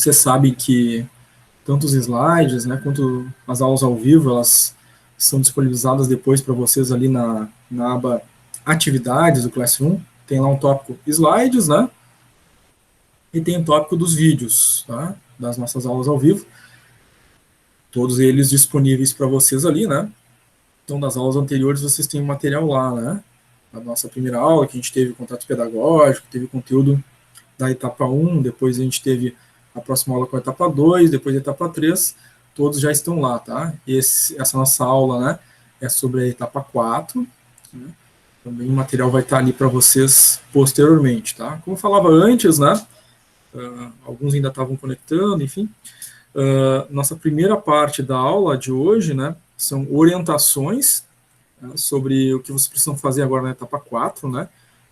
Você sabe que tanto os slides, né, quanto as aulas ao vivo, elas são disponibilizadas depois para vocês ali na aba Atividades do Classroom. Tem lá um tópico Slides, né, e tem o tópico dos vídeos, tá, das nossas aulas ao vivo. Todos eles disponíveis para vocês ali, né. Então, das aulas anteriores, vocês têm o material lá, né. A nossa primeira aula, que a gente teve contato pedagógico, teve conteúdo da etapa 1, depois a gente teve a próxima aula com a etapa 2, depois a etapa 3, todos já estão lá, tá? Essa nossa aula, né, é sobre a etapa 4, né? Também o material vai estar ali para vocês posteriormente, tá? Como eu falava antes, né, alguns ainda estavam conectando, enfim, nossa primeira parte da aula de hoje, né, são orientações, né, sobre o que vocês precisam fazer agora na etapa 4, né,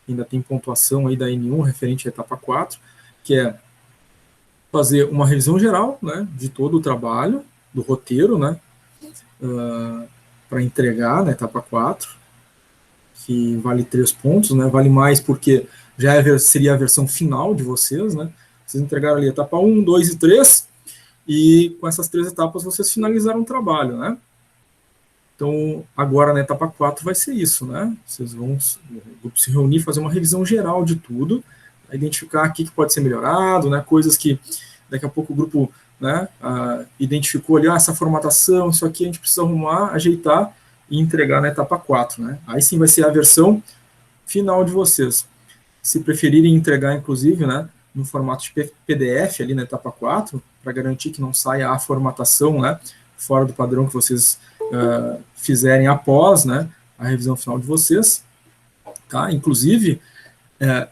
ainda tem pontuação aí da N1 referente à etapa 4, que é fazer uma revisão geral, né, de todo o trabalho, do roteiro, né, para entregar na etapa 4, que vale 3 pontos, né, vale mais porque já seria a versão final de vocês, né, vocês entregaram ali etapa 1, 2 e 3, e com essas 3 etapas vocês finalizaram o trabalho, né. Então, agora na etapa 4 vai ser isso, né, vocês vão, o grupo se reunir, fazer uma revisão geral de tudo, identificar o que pode ser melhorado, né, coisas que daqui a pouco o grupo, né, identificou ali, essa formatação, isso aqui a gente precisa arrumar, ajeitar e entregar na etapa 4, né. Aí sim vai ser a versão final de vocês. Se preferirem entregar, inclusive, né, no formato de PDF ali na etapa 4, para garantir que não saia a formatação, né, fora do padrão que vocês fizerem após, né, a revisão final de vocês, tá? Inclusive,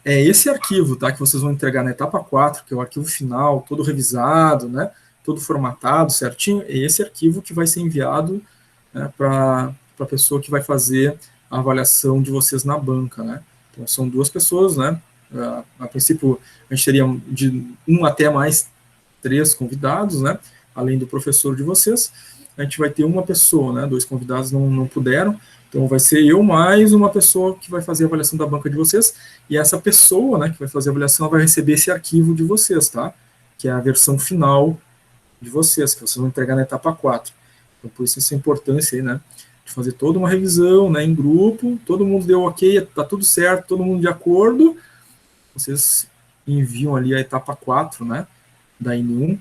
é esse arquivo, tá, que vocês vão entregar na etapa 4, que é o arquivo final, todo revisado, né, todo formatado certinho, é esse arquivo que vai ser enviado, né, para a pessoa que vai fazer a avaliação de vocês na banca, né. Então, são 2 pessoas, né, a princípio, a gente teria de 1 até mais 3 convidados, né, além do professor de vocês, a gente vai ter uma pessoa, né, 2 convidados não puderam, então vai ser eu mais uma pessoa que vai fazer a avaliação da banca de vocês, e essa pessoa, né, que vai fazer a avaliação, vai receber esse arquivo de vocês, tá? Que é a versão final de vocês, que vocês vão entregar na etapa 4. Então, por isso essa importância aí, né, de fazer toda uma revisão, né, em grupo, todo mundo deu ok, tá tudo certo, todo mundo de acordo, vocês enviam ali a etapa 4, né, da N1,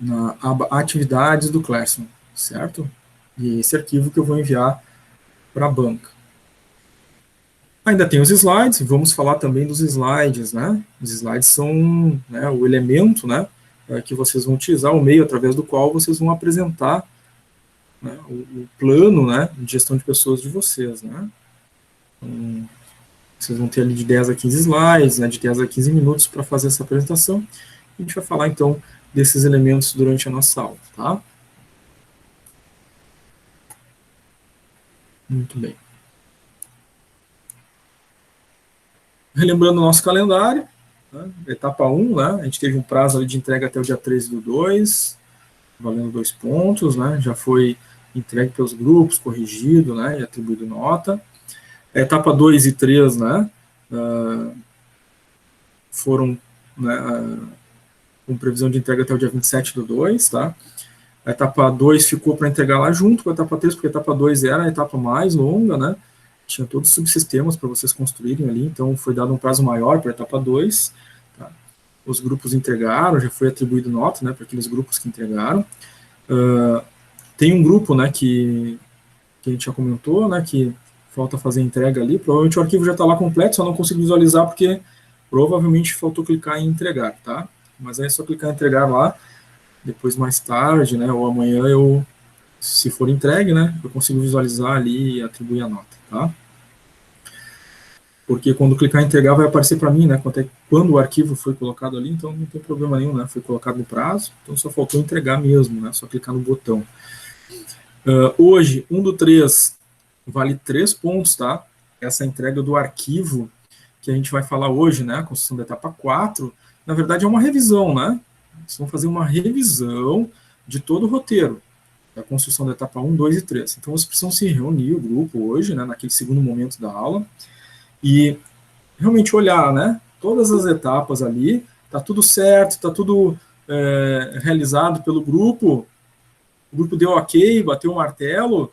na aba Atividades do Classroom, certo? E esse arquivo que eu vou enviar para a banca. Ainda tem os slides, vamos falar também dos slides, né? Os slides são, né, o elemento, né, que vocês vão utilizar, o meio através do qual vocês vão apresentar, né, o plano, né, de gestão de pessoas de vocês, né? Então, vocês vão ter ali de 10 a 15 slides, né, de 10 a 15 minutos para fazer essa apresentação. A gente vai falar, então, desses elementos durante a nossa aula, tá? Muito bem. Relembrando o nosso calendário, né, etapa 1, né, a gente teve um prazo de entrega até o dia 13/2, valendo 2 pontos, né, já foi entregue pelos grupos, corrigido, né, e atribuído nota. A etapa 2 e 3, né, foram, né, com previsão de entrega até o dia 27/2, tá? A etapa 2 ficou para entregar lá junto com a etapa 3, porque a etapa 2 era a etapa mais longa, né? Tinha todos os subsistemas para vocês construírem ali, então foi dado um prazo maior para a etapa 2. Tá? Os grupos entregaram, já foi atribuído nota, né, para aqueles grupos que entregaram. Tem um grupo, né, que a gente já comentou, né, que falta fazer a entrega ali, provavelmente o arquivo já está lá completo, só não consigo visualizar porque provavelmente faltou clicar em entregar, tá? Mas aí é só clicar em entregar lá, depois mais tarde, né, ou amanhã se for entregue, né, eu consigo visualizar ali e atribuir a nota, tá? Porque quando clicar em entregar vai aparecer para mim, né, quando o arquivo foi colocado ali, então não tem problema nenhum, né, foi colocado no prazo, então só faltou entregar mesmo, né, só clicar no botão. Hoje, 1/3 vale 3 pontos, tá? Essa entrega do arquivo que a gente vai falar hoje, né, a construção da etapa 4, na verdade é uma revisão, né? Vocês vão fazer uma revisão de todo o roteiro da construção da etapa 1, 2 e 3. Então, vocês precisam se reunir, o grupo, hoje, né, naquele segundo momento da aula, e realmente olhar, né, todas as etapas ali, tá tudo certo, tá tudo realizado pelo grupo, o grupo deu ok, bateu o martelo,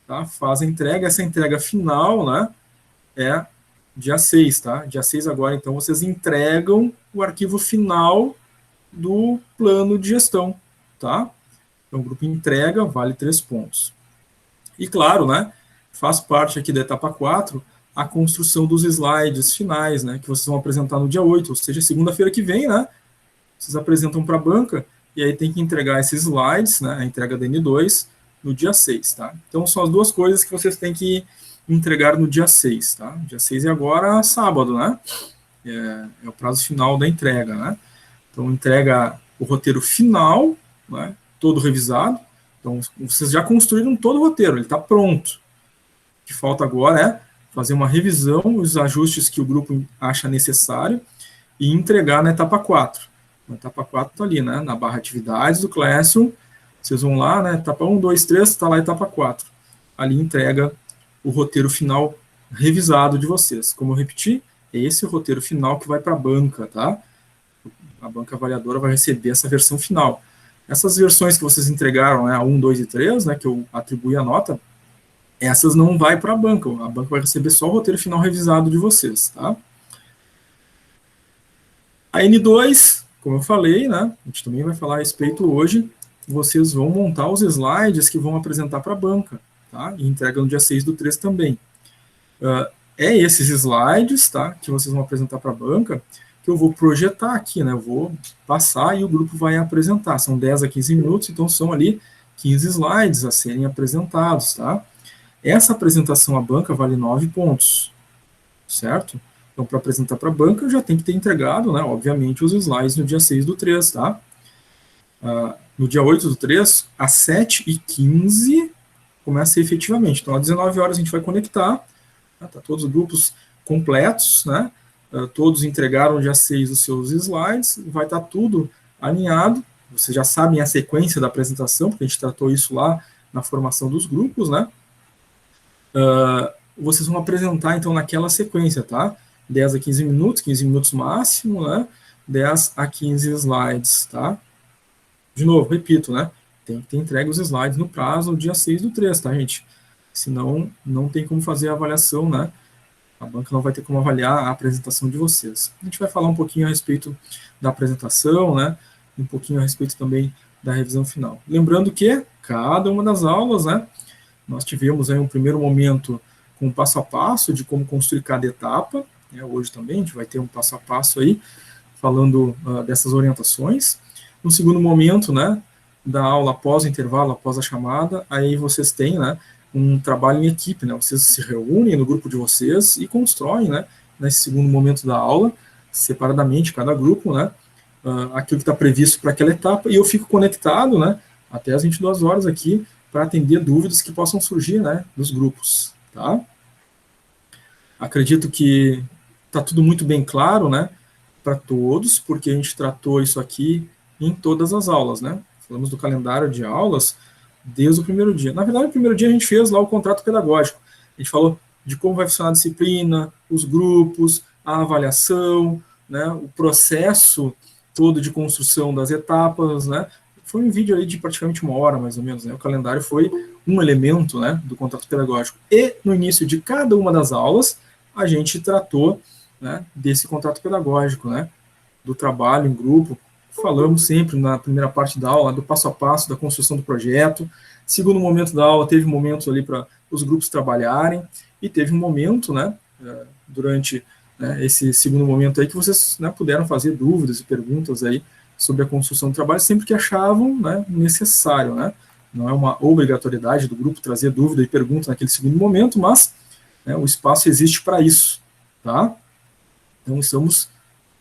tá? Faz a entrega, essa entrega final, né, é dia 6, tá? Dia 6 agora, então, vocês entregam o arquivo final do plano de gestão, tá? Então, o grupo entrega, vale 3 pontos. E, claro, né, faz parte aqui da etapa 4 a construção dos slides finais, né, que vocês vão apresentar no dia 8, ou seja, segunda-feira que vem, né, vocês apresentam para a banca, e aí tem que entregar esses slides, né, a entrega da N2, no dia 6, tá? Então, são as duas coisas que vocês têm que entregar no dia 6, tá? Dia 6 é agora sábado, né? É o prazo final da entrega, né? Então, entrega o roteiro final, né, todo revisado. Então, vocês já construíram todo o roteiro, ele está pronto. O que falta agora é fazer uma revisão, os ajustes que o grupo acha necessário e entregar na etapa 4. Na etapa 4 está ali, né, na barra atividades do Classroom. Vocês vão lá, né, etapa 1, 2, 3, está lá a etapa 4. Ali entrega o roteiro final revisado de vocês. Como eu repeti, é esse o roteiro final que vai para a banca, tá? A banca avaliadora vai receber essa versão final. Essas versões que vocês entregaram, né, a 1, 2 e 3, né, que eu atribuí a nota, essas não vai para a banca vai receber só o roteiro final revisado de vocês, tá? A N2, como eu falei, né, a gente também vai falar a respeito hoje, vocês vão montar os slides que vão apresentar para a banca, tá? E entrega no dia 6 do 3 também. É esses slides, tá, que vocês vão apresentar para a banca, que eu vou projetar aqui, né, eu vou passar e o grupo vai apresentar, são 10 a 15 minutos, então são ali 15 slides a serem apresentados, tá? Essa apresentação à banca vale 9 pontos, certo? Então, para apresentar para a banca, eu já tenho que ter entregado, né, obviamente, os slides no dia 6 do 3, tá? No dia 8 do 3, às 7h15, começa efetivamente. Então, às 19 horas a gente vai conectar, tá todos os grupos completos, né? Todos entregaram dia 6 os seus slides, vai estar tudo alinhado, vocês já sabem a sequência da apresentação, porque a gente tratou isso lá na formação dos grupos, né? Vocês vão apresentar, então, naquela sequência, tá? 10 a 15 minutos máximo, né? 10 a 15 slides, tá? De novo, repito, né? Tem que ter entregue os slides no prazo, no dia 6 do 3, tá, gente? Senão, não tem como fazer a avaliação, né? A banca não vai ter como avaliar a apresentação de vocês. A gente vai falar um pouquinho a respeito da apresentação, né? Um pouquinho a respeito também da revisão final. Lembrando que cada uma das aulas, né? Nós tivemos aí um primeiro momento com passo a passo de como construir cada etapa. Né? Hoje também a gente vai ter um passo a passo aí, falando dessas orientações. No segundo momento, né? Da aula após o intervalo, após a chamada, aí vocês têm, né? Um trabalho em equipe, né? Vocês se reúnem no grupo de vocês e constroem, né? Nesse segundo momento da aula, separadamente, cada grupo, né? Aquilo que está previsto para aquela etapa, e eu fico conectado, né? Até as 22 horas aqui, para atender dúvidas que possam surgir, né? Dos grupos, tá? Acredito que está tudo muito bem claro, né? Para todos, porque a gente tratou isso aqui em todas as aulas, né? Falamos do calendário de aulas desde o primeiro dia. Na verdade, no primeiro dia a gente fez lá o contrato pedagógico. A gente falou de como vai funcionar a disciplina, os grupos, a avaliação, né, o processo todo de construção das etapas, né. Foi um vídeo aí de praticamente 1 hora, mais ou menos, né. O calendário foi um elemento, né, do contrato pedagógico. E no início de cada uma das aulas, a gente tratou, né, desse contrato pedagógico, né, do trabalho em grupo. Falamos sempre na primeira parte da aula do passo a passo da construção do projeto. Segundo momento da aula, teve momentos ali para os grupos trabalharem, e teve um momento, né, durante, né, esse segundo momento aí, que vocês, né, puderam fazer dúvidas e perguntas aí sobre a construção do trabalho, sempre que achavam, né, necessário, né. Não é uma obrigatoriedade do grupo trazer dúvida e pergunta naquele segundo momento, mas, né, o espaço existe para isso, tá? Então, estamos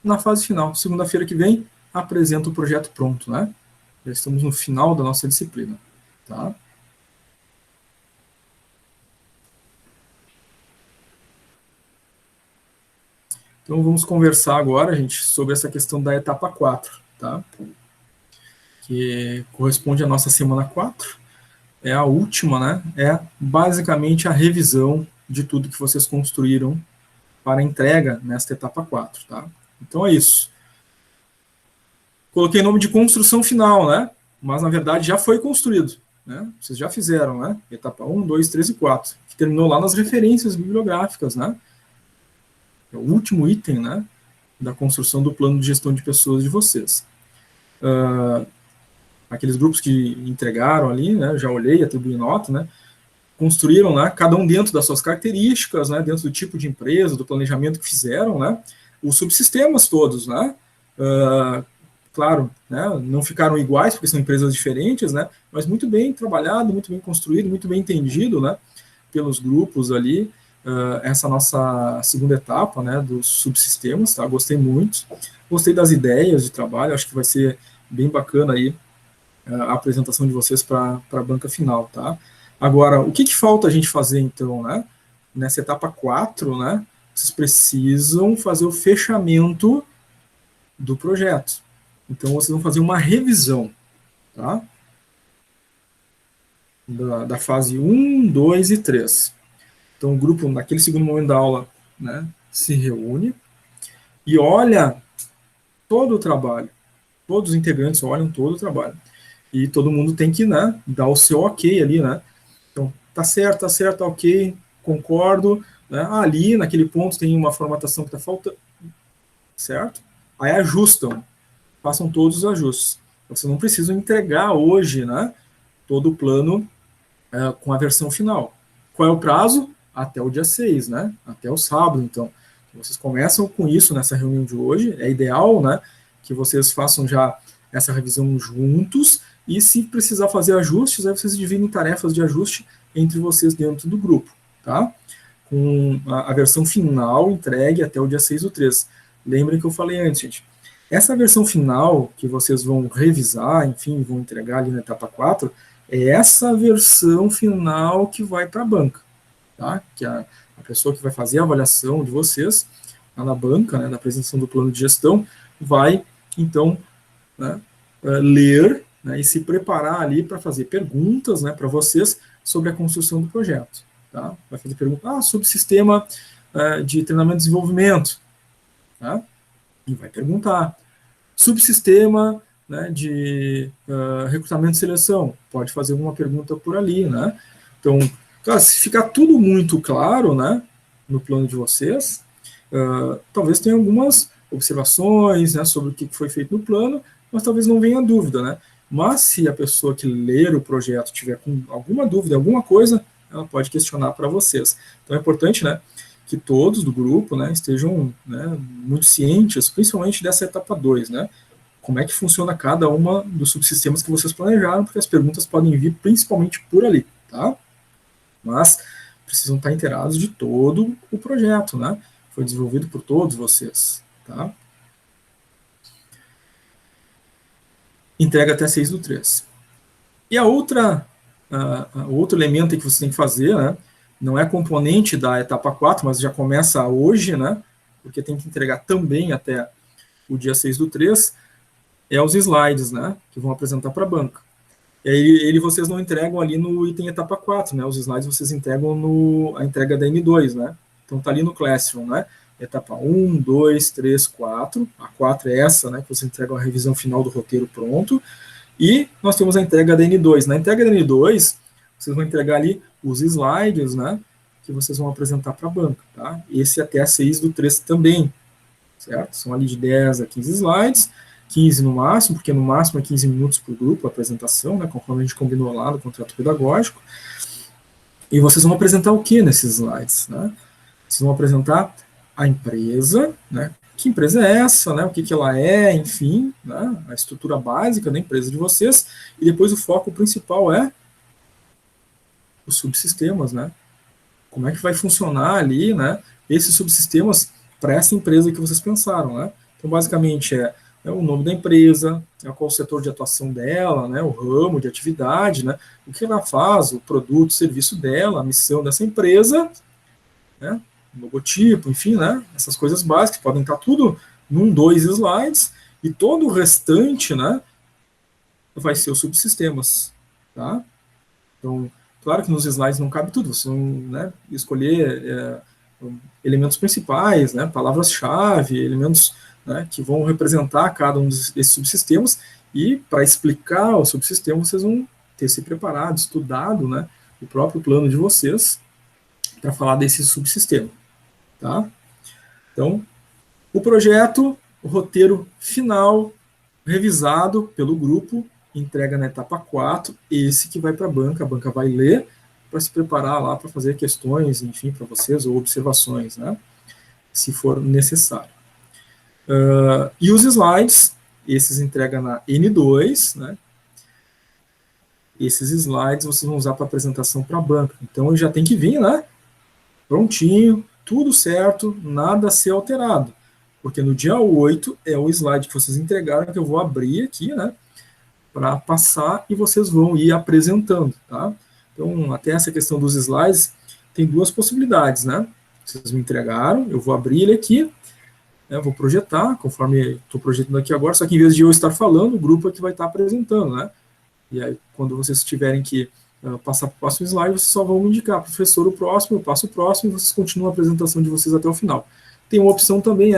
na fase final. Segunda-feira que vem, apresenta o projeto pronto, né? Já estamos no final da nossa disciplina, tá? Então, vamos conversar agora, gente, sobre essa questão da etapa 4, tá? Que corresponde à nossa semana 4, é a última, né? É basicamente a revisão de tudo que vocês construíram para entrega nesta etapa 4, tá? Então, é isso. coloquei o nome de construção final, né? Mas, na verdade, já foi construído. Né? Vocês já fizeram, né? Etapa 1, 2, 3 e 4, que terminou lá nas referências bibliográficas, né? É o último item, né? Da construção do plano de gestão de pessoas de vocês. Aqueles grupos que entregaram ali, né? Já olhei, atribuí nota, né? Construíram, né? Cada um dentro das suas características, né? Dentro do tipo de empresa, do planejamento que fizeram, né? Os subsistemas todos, né? Claro, né, não ficaram iguais, porque são empresas diferentes, né, mas muito bem trabalhado, muito bem construído, muito bem entendido, né, pelos grupos ali, essa nossa segunda etapa, né, dos subsistemas, tá, gostei muito, gostei das ideias de trabalho, acho que vai ser bem bacana aí a apresentação de vocês para a banca final, tá. Agora, o que falta a gente fazer, então, né, nessa etapa 4, né, vocês precisam fazer o fechamento do projeto. Então, vocês vão fazer uma revisão, tá? Da fase 1, 2 e 3. Então, o grupo, naquele segundo momento da aula, né, se reúne e olha todo o trabalho. Todos os integrantes olham todo o trabalho. E todo mundo tem que, né, dar o seu ok ali, né? Então, tá certo, ok, concordo. Né? Ali, naquele ponto, tem uma formatação que está faltando, certo? Aí ajustam, façam todos os ajustes. Vocês não precisam entregar hoje, né, todo o plano com a versão final. Qual é o prazo? Até o dia 6, né? Até o sábado, então. Vocês começam com isso nessa reunião de hoje. É ideal, né, que vocês façam já essa revisão juntos e, se precisar fazer ajustes, aí vocês dividem tarefas de ajuste entre vocês dentro do grupo, tá? Com a versão final entregue até o dia 6/3. Lembrem que eu falei antes, gente. Essa versão final, que vocês vão revisar, enfim, vão entregar ali na etapa 4, é essa versão final que vai para a banca, tá? Que a pessoa que vai fazer a avaliação de vocês, lá na banca, né, na apresentação do plano de gestão, vai, então, né, ler, né, e se preparar ali para fazer perguntas, né, para vocês sobre a construção do projeto. Tá? Vai fazer perguntas sobre o sistema de treinamento e desenvolvimento. Tá? E vai perguntar. Subsistema, né, de recrutamento e seleção. Pode fazer alguma pergunta por ali. Né? Então, cara, se ficar tudo muito claro, né, no plano de vocês, talvez tenha algumas observações, né, sobre o que foi feito no plano, mas talvez não venha dúvida. Né? Mas se a pessoa que ler o projeto tiver com alguma dúvida, alguma coisa, ela pode questionar para vocês. Então é importante, né, que todos do grupo, né, estejam, né, muito cientes, principalmente dessa etapa 2, né, como é que funciona cada uma dos subsistemas que vocês planejaram, porque as perguntas podem vir principalmente por ali, tá? Mas precisam estar inteirados de todo o projeto, né, foi desenvolvido por todos vocês, tá? Entrega até 6/3. E a outra, o outro elemento que você tem que fazer, né, não é componente da etapa 4, mas já começa hoje, né, porque tem que entregar também até o dia 6/3, é os slides, né, que vão apresentar para a banca. E aí vocês não entregam ali no item etapa 4, né, os slides vocês entregam a entrega da N2, né, então tá ali no Classroom, né, etapa 1, 2, 3, 4, a 4 é essa, né, que você entrega a revisão final do roteiro pronto, e nós temos a entrega da N2. Na entrega da N2, vocês vão entregar ali os slides, né, que vocês vão apresentar para a banca, tá? Esse até a 6/3 também, certo? São ali de 10 a 15 slides, 15 no máximo, porque no máximo é 15 minutos por grupo a apresentação, né, conforme a gente combinou lá no contrato pedagógico. E vocês vão apresentar o que nesses slides, né? Vocês vão apresentar a empresa, né? Que empresa é essa, né? O que ela é, enfim, né? A estrutura básica da empresa de vocês, e depois o foco principal é os subsistemas, né? Como é que vai funcionar ali, né? Esses subsistemas para essa empresa que vocês pensaram, né? Então, basicamente, é o nome da empresa, qual o setor de atuação dela, né? O ramo de atividade, né? O que ela faz, o produto, o serviço dela, a missão dessa empresa, né? Logotipo, enfim, né? Essas coisas básicas podem estar tudo num 2 slides, e todo o restante, né, vai ser os subsistemas, tá? Então, claro que nos slides não cabe tudo, vocês vão, né, escolher elementos principais, né, palavras-chave, elementos né, que vão representar cada um desses subsistemas, e para explicar o subsistema, vocês vão ter se preparado, estudado, né, o próprio plano de vocês, para falar desse subsistema. Tá? Então, o projeto, o roteiro final, revisado pelo grupo, entrega na etapa 4, esse que vai para a banca vai ler, para se preparar lá para fazer questões, enfim, para vocês, ou observações, né, se for necessário. E os slides, esses entrega na N2, né, esses slides vocês vão usar para apresentação para a banca. Então, já tem que vir, né, prontinho, tudo certo, nada a ser alterado. Porque no dia 8 é o slide que vocês entregaram, que eu vou abrir aqui, né, para passar e vocês vão ir apresentando, tá? Então, até essa questão dos slides, tem duas possibilidades, né? Vocês me entregaram, eu vou abrir ele aqui, né, vou projetar, conforme estou projetando aqui agora, só que em vez de eu estar falando, o grupo é que vai estar apresentando, né? E aí, quando vocês tiverem que passar para o próximo slide, vocês só vão me indicar, professor, o próximo, eu passo o próximo, e vocês continuam a apresentação de vocês até o final. Tem uma opção também,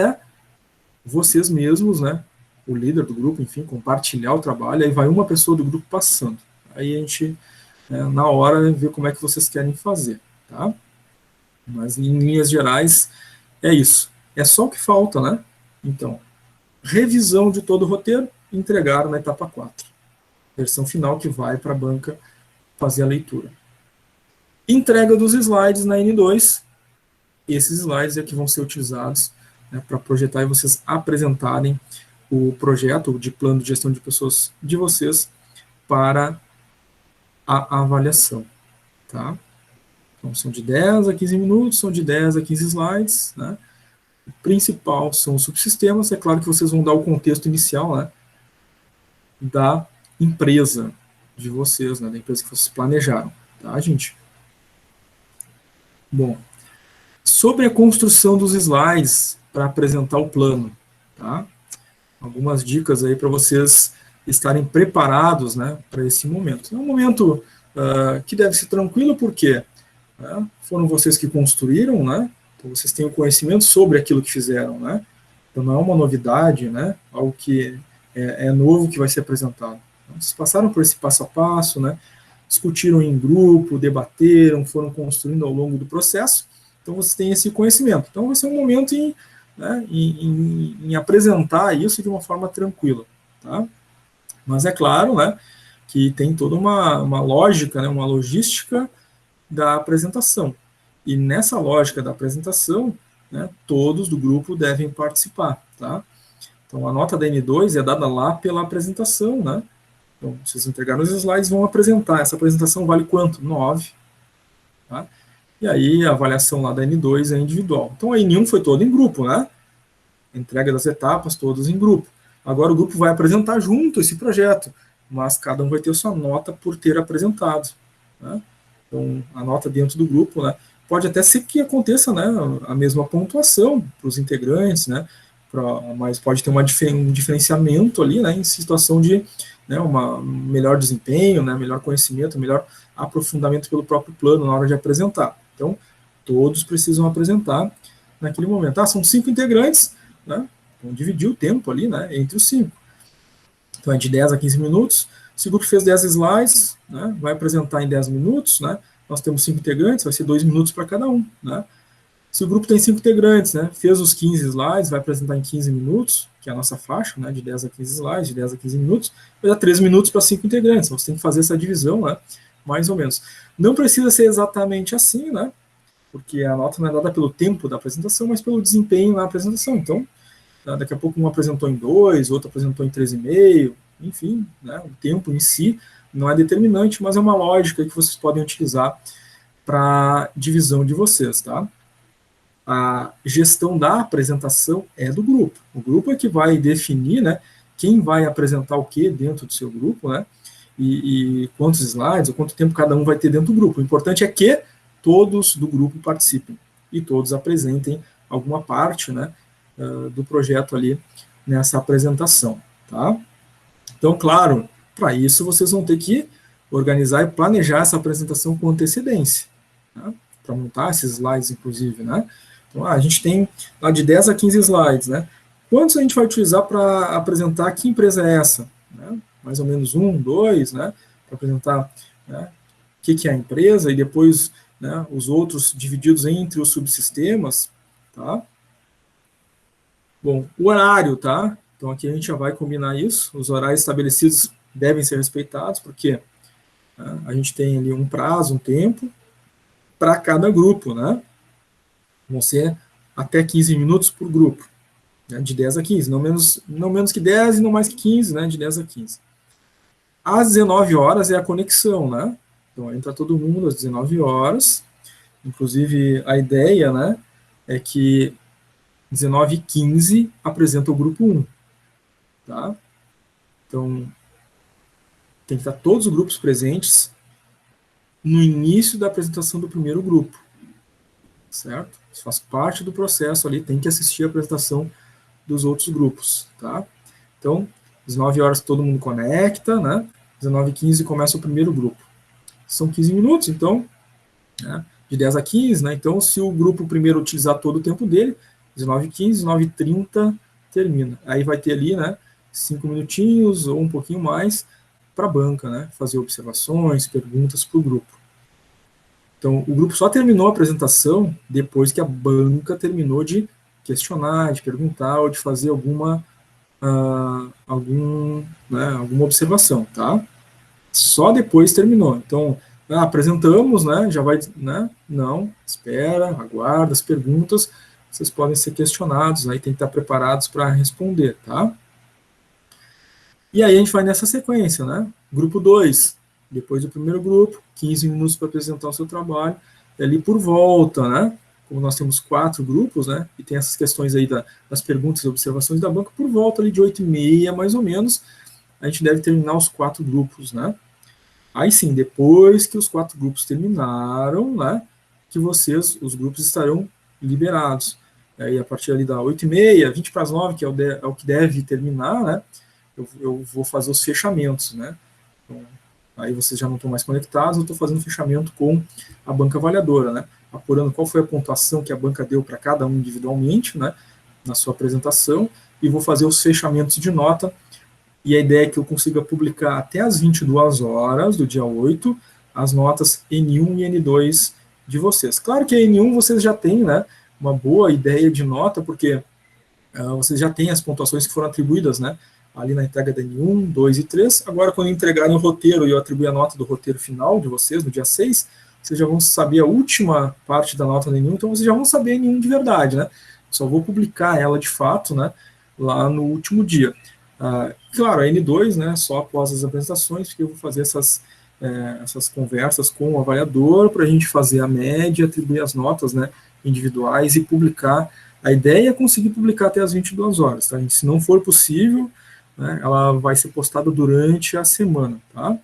vocês mesmos, né, o líder do grupo, enfim, compartilhar o trabalho, aí vai uma pessoa do grupo passando. Aí a gente, na hora, vê como é que vocês querem fazer, tá? Mas, em linhas gerais, é isso. É só o que falta, né? Então, revisão de todo o roteiro, entregar na etapa 4. Versão final que vai para a banca fazer a leitura. Entrega dos slides na N2. Esses slides é que vão ser utilizados, né, para projetar e vocês apresentarem o projeto de plano de gestão de pessoas de vocês para a avaliação. Tá? Então, são de 10 a 15 minutos, são de 10 a 15 slides. Né? O principal são os subsistemas. É claro que vocês vão dar o contexto inicial, né, da empresa de vocês, né, da empresa que vocês planejaram. Tá, gente? Bom, sobre a construção dos slides para apresentar o plano. Tá? Algumas dicas aí para vocês estarem preparados, né, para esse momento. É um momento que deve ser tranquilo, porque foram vocês que construíram, né, então vocês têm o conhecimento sobre aquilo que fizeram, né, então não é uma novidade, né, algo que é novo que vai ser apresentado. Então, vocês passaram por esse passo a passo, né, discutiram em grupo, debateram, foram construindo ao longo do processo, então vocês têm esse conhecimento. Então vai ser um momento em apresentar isso de uma forma tranquila. Tá? Mas é claro, né, que tem toda uma lógica, né, uma logística da apresentação. E nessa lógica da apresentação, né, todos do grupo devem participar. Tá? Então a nota da N2 é dada lá pela apresentação. Né? Então, vocês entregaram os slides, vão apresentar. Essa apresentação vale quanto? 9. Tá? E aí a avaliação lá da N2 é individual. Então a N1 foi toda em grupo, né? Entrega das etapas, todas em grupo. Agora o grupo vai apresentar junto esse projeto, mas cada um vai ter sua nota por ter apresentado. Né? Então, a nota dentro do grupo, né, pode até ser que aconteça, né, a mesma pontuação para os integrantes, né, mas pode ter um diferenciamento ali, né, em situação de, né, um melhor desempenho, né, melhor conhecimento, melhor aprofundamento pelo próprio plano na hora de apresentar. Então, todos precisam apresentar naquele momento. São 5 integrantes, né? Então, dividir o tempo ali, né, entre os 5. Então, é de 10 a 15 minutos. Se o grupo fez 10 slides, né, vai apresentar em 10 minutos. Né? Nós temos 5 integrantes, vai ser 2 minutos para cada um. Né? Se o grupo tem 5 integrantes, né, fez os 15 slides, vai apresentar em 15 minutos, que é a nossa faixa, né, de 10 a 15 slides, de 10 a 15 minutos, vai dar 3 minutos para 5 integrantes. Então, você tem que fazer essa divisão, né, mais ou menos. Não precisa ser exatamente assim, né, porque a nota não é dada pelo tempo da apresentação, mas pelo desempenho na apresentação. Então, daqui a pouco um apresentou em 2, outro apresentou em 3,5, enfim, né, o tempo em si não é determinante, mas é uma lógica que vocês podem utilizar para divisão de vocês, tá? A gestão da apresentação é do grupo. O grupo é que vai definir, né, quem vai apresentar o que dentro do seu grupo, né, e quantos slides, ou quanto tempo cada um vai ter dentro do grupo. O importante é que todos do grupo participem e todos apresentem alguma parte, né, do projeto ali nessa apresentação, tá? Então, claro, para isso vocês vão ter que organizar e planejar essa apresentação com antecedência, né? Para montar esses slides, inclusive, né? Então, a gente tem lá de 10 a 15 slides, né? quantos a gente vai utilizar para apresentar que empresa é essa? Né? Mais ou menos 1, 2, né? Para apresentar, né, o que é a empresa, e depois, né, os outros divididos entre os subsistemas, tá? Bom, o horário, tá? Então aqui a gente já vai combinar isso. Os horários estabelecidos devem ser respeitados, porque, né, a gente tem ali um prazo, um tempo, para cada grupo, né? Vão ser até 15 minutos por grupo, né? De 10 a 15, não menos que 10 e não mais que 15, né? De 10 a 15. Às 19 horas é a conexão, né? Então entra todo mundo às 19 horas. Inclusive a ideia, né, é que 19h15 apresenta o grupo 1, tá? Então tem que estar todos os grupos presentes no início da apresentação do primeiro grupo, certo? Isso faz parte do processo ali, tem que assistir a apresentação dos outros grupos, tá? Então, 19 horas todo mundo conecta, né? 19h15 começa o primeiro grupo. São 15 minutos, então, né, de 10 a 15, né? Então, se o grupo primeiro utilizar todo o tempo dele, 19h15, 19h30 termina. Aí vai ter ali, né, 5 minutinhos ou um pouquinho mais para a banca, né? Fazer observações, perguntas para o grupo. Então, o grupo só terminou a apresentação depois que a banca terminou de questionar, de perguntar ou de fazer alguma alguma observação, tá? Só depois terminou. Então, apresentamos, né? Já vai, né? Não, espera, aguarda as perguntas. Vocês podem ser questionados, aí tem que estar preparados para responder, tá? E aí a gente vai nessa sequência, né? Grupo 2, depois do primeiro grupo, 15 minutos para apresentar o seu trabalho, e ali por volta, né? Como nós temos 4 grupos, né? E tem essas questões aí das perguntas e observações da banca, por volta ali de 8h30, mais ou menos, a gente deve terminar os 4 grupos, né? Aí sim, depois que os 4 grupos terminaram, né? Que vocês, os grupos, estarão liberados. E a partir ali da 8h30, 20 para as 9, que é o que deve terminar, né? Eu vou fazer os fechamentos, né? Então, aí vocês já não estão mais conectados, eu estou fazendo fechamento com a banca avaliadora, né? Apurando qual foi a pontuação que a banca deu para cada um individualmente, né? Na sua apresentação, e vou fazer os fechamentos de nota, e a ideia é que eu consiga publicar até as 22 horas do dia 8, as notas N1 e N2 de vocês. Claro que a N1 vocês já têm, né? Uma boa ideia de nota, porque vocês já têm as pontuações que foram atribuídas, né? Ali na entrega da N1, 2 e 3. Agora, quando entregarem o roteiro e eu atribuir a nota do roteiro final de vocês, no dia 6, vocês já vão saber a última parte da nota da N1, então vocês já vão saber a N1 de verdade, né? Só vou publicar ela de fato, né? Lá no último dia. Claro, a N2, né? Só após as apresentações, porque eu vou fazer essas conversas com o avaliador para a gente fazer a média, atribuir as notas, né? Individuais e publicar. A ideia é conseguir publicar até as 22 horas, tá? Se não for possível, né, ela vai ser postada durante a semana, tá?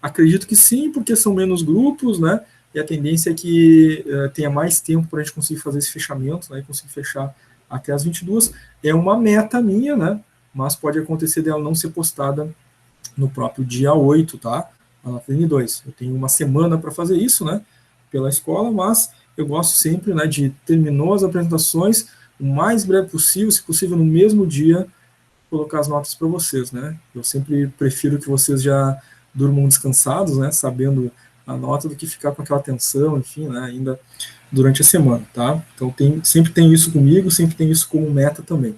Acredito que sim, porque são menos grupos, né? E a tendência é que tenha mais tempo para a gente conseguir fazer esse fechamento, né? E conseguir fechar até as 22. É uma meta minha, né? Mas pode acontecer dela não ser postada no próprio dia 8, tá? Na N2. Eu tenho uma semana para fazer isso, né? Pela escola, mas eu gosto sempre, né, de terminou as apresentações o mais breve possível, se possível no mesmo dia, colocar as notas para vocês, né? Eu sempre prefiro que vocês já durmam descansados, né, sabendo a nota, do que ficar com aquela tensão, enfim, né, ainda durante a semana, tá? Então sempre tem isso comigo, sempre tem isso como meta também.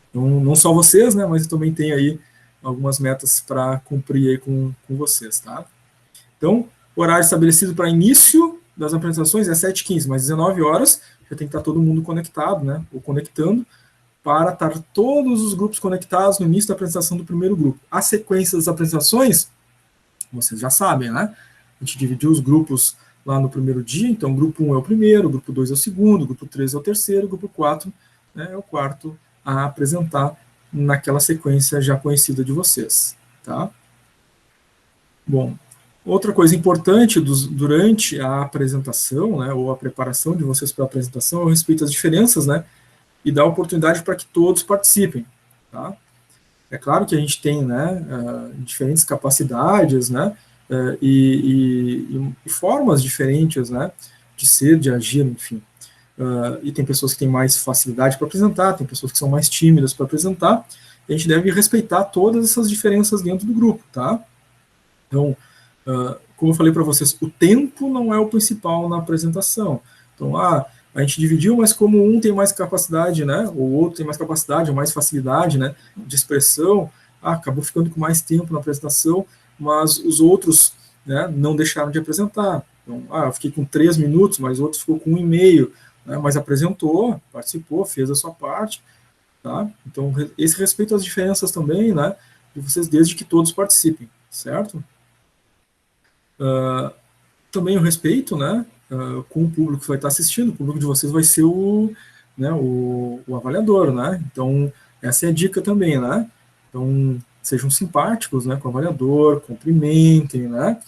Então, não só vocês, né, mas eu também tenho aí algumas metas para cumprir aí com vocês, tá? Então, horário estabelecido para início das apresentações é 7h15, mas 19 horas já tem que estar todo mundo conectado, né, ou conectando, para estar todos os grupos conectados no início da apresentação do primeiro grupo. A sequência das apresentações, vocês já sabem, né? A gente dividiu os grupos lá no primeiro dia, então o grupo 1 é o primeiro, o grupo 2 é o segundo, o grupo 3 é o terceiro, o grupo 4, né, é o quarto a apresentar naquela sequência já conhecida de vocês, tá? Bom, outra coisa importante durante a apresentação, né, ou a preparação de vocês para a apresentação, é o respeito às diferenças, né, e dar oportunidade para que todos participem, tá? É claro que a gente tem, né, diferentes capacidades, né, e formas diferentes, né, de ser, de agir, enfim. e tem pessoas que têm mais facilidade para apresentar, tem pessoas que são mais tímidas para apresentar, a gente deve respeitar todas essas diferenças dentro do grupo, tá? Então, como eu falei para vocês, o tempo não é o principal na apresentação. Então, a gente dividiu, mas como um tem mais capacidade, né, ou o outro tem mais capacidade, ou mais facilidade, né, de expressão, acabou ficando com mais tempo na apresentação, mas os outros, né, não deixaram de apresentar. Então, eu fiquei com 3 minutos, mas o outro ficou com 1,5, né, mas apresentou, participou, fez a sua parte, tá? Então, esse respeito às diferenças também, né, de vocês, desde que todos participem, certo? Também o respeito, né, com o público que vai estar assistindo, o público de vocês vai ser né, o avaliador, né? Então, essa é a dica também, né? Então, sejam simpáticos, né, com o avaliador, cumprimentem, né?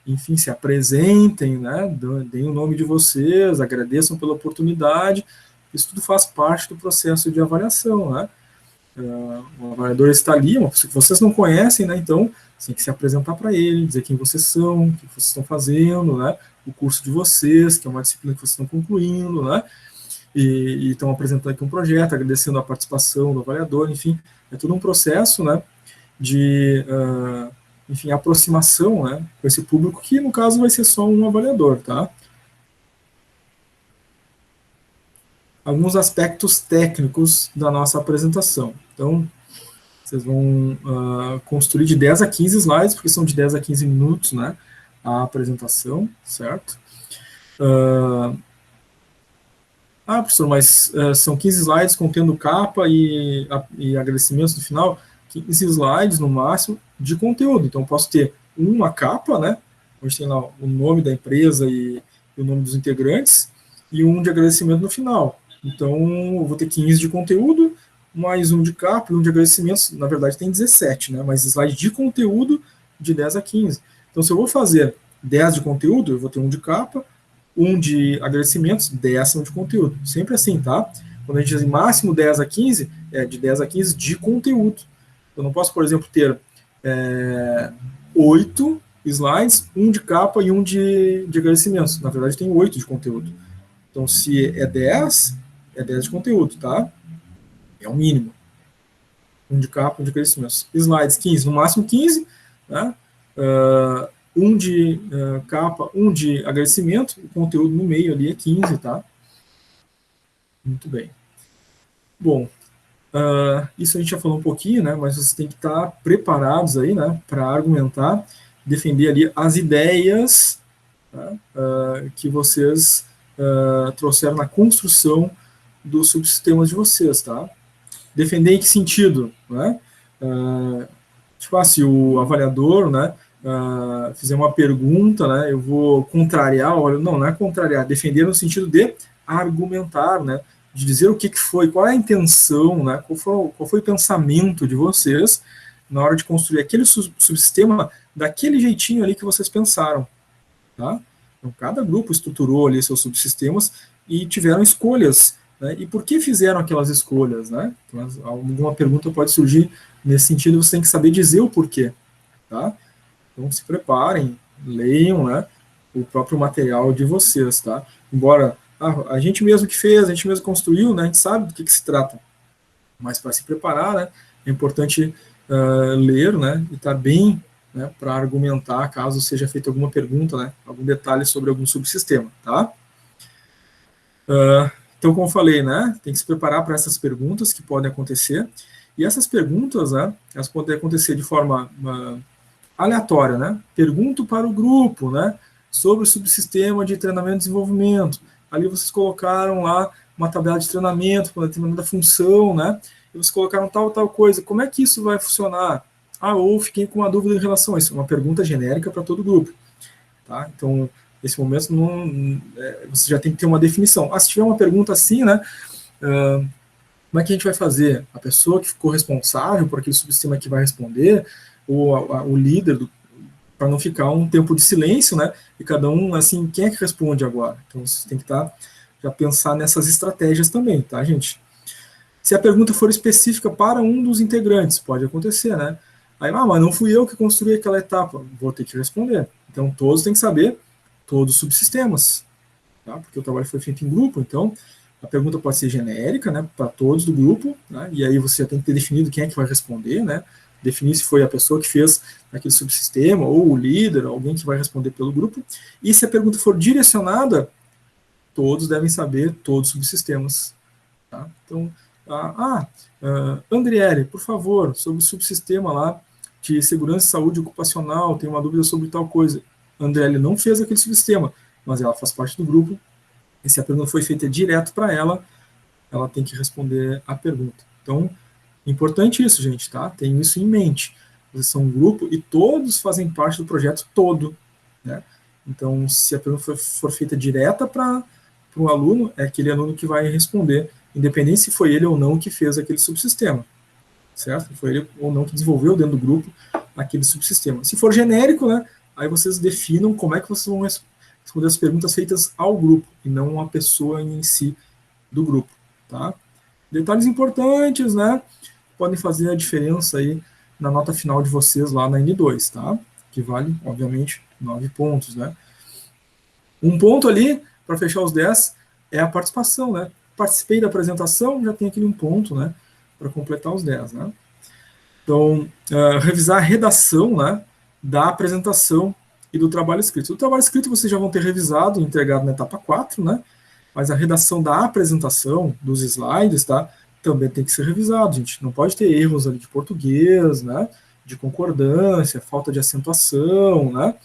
Enfim, se apresentem, né? Deem o nome de vocês, agradeçam pela oportunidade. Isso tudo faz parte do processo de avaliação, né? O avaliador está ali, uma pessoa que vocês não conhecem, né? Então, você tem que se apresentar para ele, dizer quem vocês são, o que vocês estão fazendo, né? O curso de vocês, que é uma disciplina que vocês estão concluindo, né? E estão apresentando aqui um projeto, agradecendo a participação do avaliador, enfim, é todo um processo, né? De, enfim, aproximação, né? Com esse público, que no caso vai ser só um avaliador, tá? Alguns aspectos técnicos da nossa apresentação. Então, vocês vão construir de 10 a 15 slides, porque são de 10 a 15 minutos, né, a apresentação, certo? Professor, mas são 15 slides contendo capa e agradecimentos no final, 15 slides no máximo de conteúdo. Então, eu posso ter uma capa, né, onde tem lá o nome da empresa e o nome dos integrantes, e um de agradecimento no final. Então, eu vou ter 15 de conteúdo, mais um de capa e um de agradecimentos. Na verdade, tem 17, né? Mas slide de conteúdo de 10 a 15. Então, se eu vou fazer 10 de conteúdo, eu vou ter um de capa, um de agradecimentos, 10 são de conteúdo. Sempre assim, tá? Quando a gente diz em máximo 10 a 15, é de 10 a 15 de conteúdo. Eu não posso, por exemplo, ter 8 slides, um de capa e um de agradecimentos. Na verdade, tem 8 de conteúdo. Então, se é 10 de conteúdo, tá? É o mínimo. Um de capa, um de agradecimentos. Slides 15, no máximo 15, né? Um de capa, um de agradecimento, o conteúdo no meio ali é 15, tá? Muito bem. Bom, isso a gente já falou um pouquinho, né? Mas vocês têm que estar preparados aí, né? Para argumentar, defender ali as ideias, tá? Que vocês trouxeram na construção dos subsistemas de vocês, tá? Defender em que sentido, né? Tipo, se o avaliador, né, fizer uma pergunta, né, eu vou contrariar, não é contrariar, defender no sentido de argumentar, né, de dizer o que foi, qual é a intenção, né, qual foi o pensamento de vocês na hora de construir aquele subsistema daquele jeitinho ali que vocês pensaram, tá? Então, cada grupo estruturou ali seus subsistemas e tiveram escolhas, né? E por que fizeram aquelas escolhas, né? Então, alguma pergunta pode surgir nesse sentido, você tem que saber dizer o porquê, tá? Então, se preparem, leiam, né, o próprio material de vocês, tá? Embora a gente mesmo que fez, a gente mesmo construiu, né, a gente sabe do que se trata, mas para se preparar, né, é importante ler, né, e estar bem, né, para argumentar caso seja feita alguma pergunta, né, algum detalhe sobre algum subsistema, tá? Então, como eu falei, né, tem que se preparar para essas perguntas que podem acontecer, e essas perguntas, né, elas podem acontecer de forma aleatória, né? Pergunto para o grupo, né, sobre o subsistema de treinamento e desenvolvimento. Ali vocês colocaram lá uma tabela de treinamento para determinada função, né? E vocês colocaram tal coisa. Como é que isso vai funcionar? Ou fiquei com uma dúvida em relação a isso. Uma pergunta genérica para todo o grupo, tá? Então, nesse momento, você já tem que ter uma definição. Se tiver uma pergunta assim, né? Como é que a gente vai fazer? A pessoa que ficou responsável por aquele subsistema que vai responder, ou o líder, para não ficar um tempo de silêncio, né? E cada um, assim, quem é que responde agora? Então, você tem que já pensar nessas estratégias também, tá, gente? Se a pergunta for específica para um dos integrantes, pode acontecer, né? Aí, mas não fui eu que construí aquela etapa, vou ter que responder. Então, todos têm que saber todos os subsistemas, tá? Porque o trabalho foi feito em grupo, então a pergunta pode ser genérica, né, para todos do grupo, né, e aí você já tem que ter definido quem é que vai responder, né, definir se foi a pessoa que fez aquele subsistema, ou o líder, alguém que vai responder pelo grupo, e se a pergunta for direcionada, todos devem saber todos os subsistemas. Tá? Então, Andriele, por favor, sobre o subsistema lá de segurança e saúde ocupacional, tem uma dúvida sobre tal coisa. Andriele não fez aquele subsistema, mas ela faz parte do grupo, e se a pergunta foi feita direto para ela, ela tem que responder a pergunta. Então, importante isso, gente, tá? Tenham isso em mente. Vocês são um grupo e todos fazem parte do projeto todo, né? Então, se a pergunta for feita direta para o aluno, é aquele aluno que vai responder, independente se foi ele ou não que fez aquele subsistema, certo? Foi ele ou não que desenvolveu dentro do grupo aquele subsistema. Se for genérico, né, aí vocês definam como é que vocês vão responder as perguntas feitas ao grupo, e não a pessoa em si do grupo, tá? Detalhes importantes, né, podem fazer a diferença aí na nota final de vocês lá na N2, tá? Que vale, obviamente, 9 pontos, né? Um ponto ali, para fechar os 10, é a participação, né? Participei da apresentação, já tem aquele um ponto, né? Para completar os 10, né? Então, revisar a redação, né? Da apresentação e do trabalho escrito. O trabalho escrito vocês já vão ter revisado e entregado na etapa 4, né? Mas a redação da apresentação, dos slides, tá? Também tem que ser revisado, gente. Não pode ter erros ali de português, né? De concordância, falta de acentuação, né?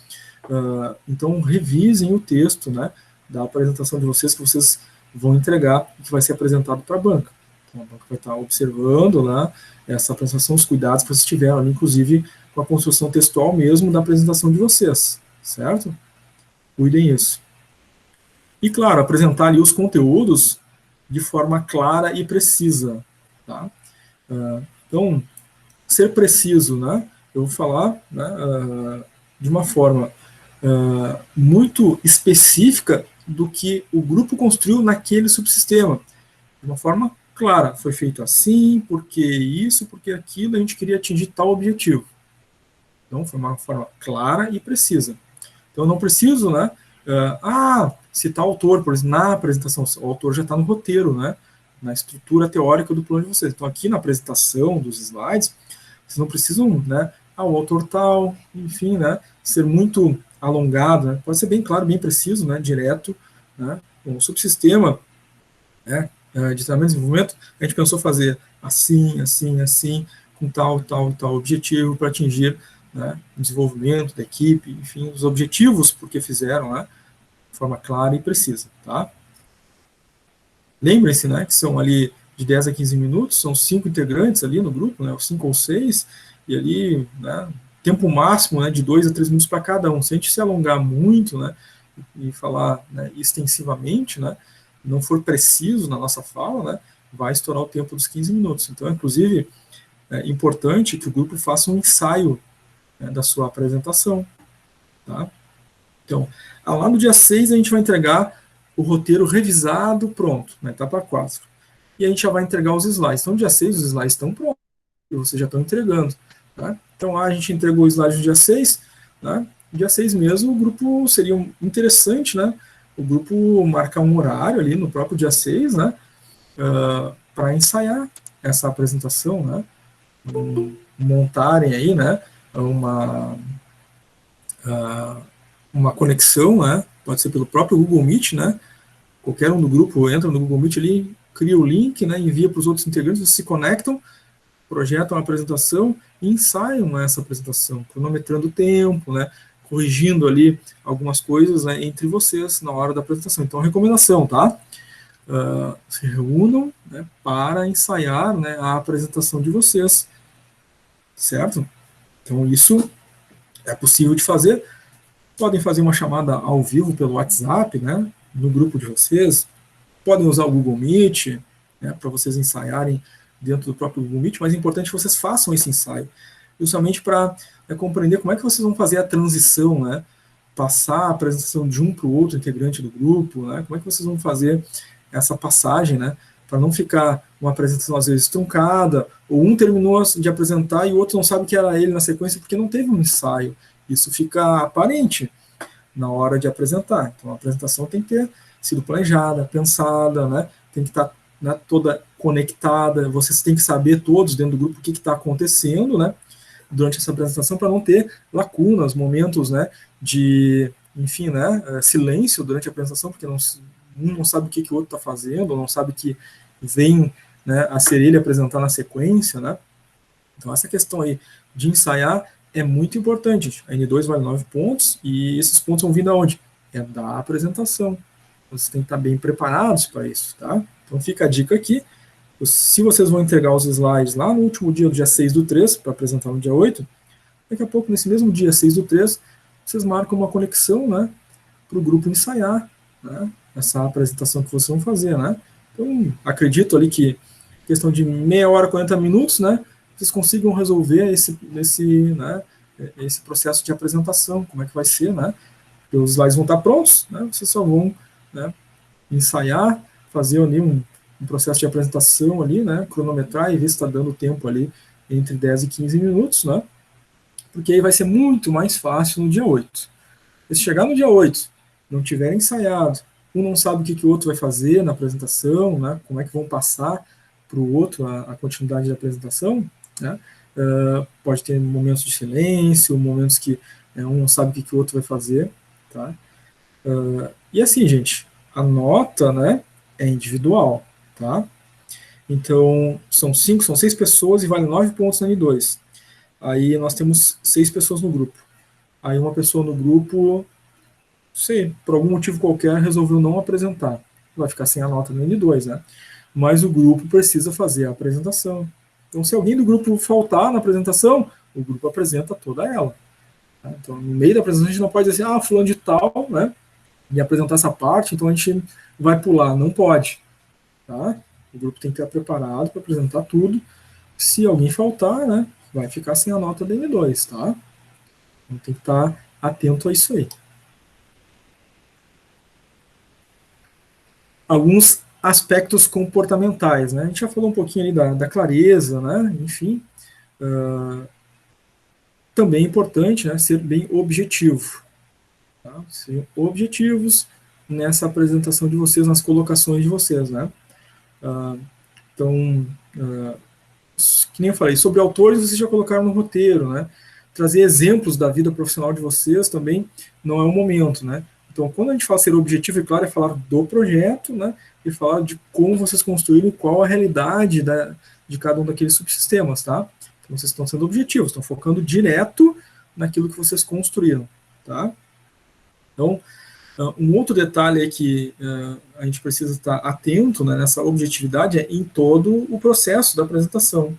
Então, revisem o texto, né? Da apresentação de vocês, que vocês vão entregar e que vai ser apresentado para a banca. Então, a banca vai estar observando, né? Essa apresentação, os cuidados que vocês tiveram ali, inclusive com a construção textual mesmo da apresentação de vocês, certo? Cuidem isso. E, claro, apresentar ali os conteúdos de forma clara e precisa, tá? Então, ser preciso, né? Eu vou falar, né, de uma forma muito específica do que o grupo construiu naquele subsistema. De uma forma clara, foi feito assim, porque isso, porque aquilo, a gente queria atingir tal objetivo. Então, foi uma forma clara e precisa. Então, eu não preciso, né, citar o autor, por exemplo, na apresentação, o autor já está no roteiro, né, na estrutura teórica do plano de vocês. Então, aqui na apresentação dos slides, vocês não precisam, né, o autor tal, enfim, né, ser muito alongado, né, pode ser bem claro, bem preciso, né, direto, né, com o subsistema, né, de treinamento e desenvolvimento, a gente pensou fazer assim, assim, assim, com tal, tal, tal objetivo para atingir, né, o desenvolvimento da equipe, enfim, os objetivos porque fizeram, né, de forma clara e precisa, tá? Lembrem-se, né, que são ali de 10 a 15 minutos, são 5 integrantes ali no grupo, né, 5 ou 6, e ali, né, tempo máximo, né, de 2 a 3 minutos para cada um. Se a gente se alongar muito, né, e falar, né, extensivamente, né, não for preciso na nossa fala, né, vai estourar o tempo dos 15 minutos. Então, inclusive, é importante que o grupo faça um ensaio, né, da sua apresentação, tá? Então, lá no dia 6 a gente vai entregar o roteiro revisado, pronto, na etapa 4. E a gente já vai entregar os slides. Então, no dia 6 os slides estão prontos, e vocês já estão entregando, tá? Então, a gente entregou o slide no dia 6, né? No dia 6 mesmo, o grupo seria interessante, né? O grupo marcar um horário ali no próprio dia 6, né? Para ensaiar essa apresentação, né? Montarem aí, né? Uma conexão, né? Pode ser pelo próprio Google Meet, né? Qualquer um do grupo entra no Google Meet ali, cria o link, né? Envia para os outros integrantes, eles se conectam, projetam a apresentação e ensaiam essa apresentação, cronometrando o tempo, né? Corrigindo ali algumas coisas, né, entre vocês na hora da apresentação. Então, recomendação, tá? Se reúnam, né, para ensaiar, né, a apresentação de vocês, certo? Então, isso é possível de fazer. Podem fazer uma chamada ao vivo pelo WhatsApp, né, no grupo de vocês. Podem usar o Google Meet, né, para vocês ensaiarem dentro do próprio Google Meet, mas é importante que vocês façam esse ensaio, justamente para compreender como é que vocês vão fazer a transição, né, passar a apresentação de um para o outro integrante do grupo, né, como é que vocês vão fazer essa passagem, né, para não ficar uma apresentação às vezes truncada, ou um terminou de apresentar e o outro não sabe que era ele na sequência porque não teve um ensaio. Isso fica aparente na hora de apresentar. Então, a apresentação tem que ter sido planejada, pensada, né? Tem que estar, né, toda conectada, vocês têm que saber todos dentro do grupo o que está acontecendo, né, durante essa apresentação, para não ter lacunas, momentos, né, de, enfim, né, silêncio durante a apresentação, porque um não sabe o que o outro está fazendo, não sabe que vem, né, a ser ele apresentar na sequência, né. Então essa questão aí de ensaiar é muito importante. A N2 vale 9 pontos, e esses pontos vão vir de onde? É da apresentação. Vocês têm que estar bem preparados para isso, tá? Então fica a dica aqui. Se vocês vão entregar os slides lá no último dia, do dia 6/3, para apresentar no dia 8, daqui a pouco, nesse mesmo dia 6/3, vocês marcam uma conexão, né, para o grupo ensaiar, né, essa apresentação que vocês vão fazer, né? Então, acredito ali que questão de meia hora, 40 minutos, né, vocês consigam resolver né, esse processo de apresentação, como é que vai ser, né? Os slides vão estar prontos, né, vocês só vão, né, ensaiar, fazer ali um processo de apresentação ali, né, cronometrar e ver se está dando tempo ali entre 10 e 15 minutos, né, porque aí vai ser muito mais fácil no dia 8. Se chegar no dia 8, não tiver ensaiado, um não sabe o que o outro vai fazer na apresentação, né, como é que vão passar para o outro a continuidade da apresentação, né, pode ter momentos de silêncio, momentos que um não sabe o que o outro vai fazer, tá? E assim, gente, a nota, né, é individual, tá? Então, são 6 pessoas e vale 9 pontos na N2. Aí nós temos 6 pessoas no grupo. Aí uma pessoa no grupo, sei, por algum motivo qualquer, resolveu não apresentar. Vai ficar sem a nota no N2, né? Mas o grupo precisa fazer a apresentação. Então, se alguém do grupo faltar na apresentação, o grupo apresenta toda ela. Tá? Então, no meio da apresentação, a gente não pode dizer assim, fulano de tal, né? E apresentar essa parte, então a gente vai pular. Não pode. Tá? O grupo tem que estar preparado para apresentar tudo. Se alguém faltar, né, vai ficar sem a nota da N2, tá? Então tem que estar atento a isso aí. Alguns aspectos comportamentais, né? A gente já falou um pouquinho ali da clareza, né? Enfim, também é importante, né, ser bem objetivo. Tá? Ser objetivos nessa apresentação de vocês, nas colocações de vocês, né? Então, que nem eu falei, sobre autores vocês já colocaram no roteiro, né? Trazer exemplos da vida profissional de vocês também não é o momento, né? Então, quando a gente fala ser objetivo e claro, é falar do projeto, né? E falar de como vocês construíram e qual a realidade de cada um daqueles subsistemas, tá? Então, vocês estão sendo objetivos, estão focando direto naquilo que vocês construíram, tá? Então, um outro detalhe é que a gente precisa estar atento, né, nessa objetividade é em todo o processo da apresentação.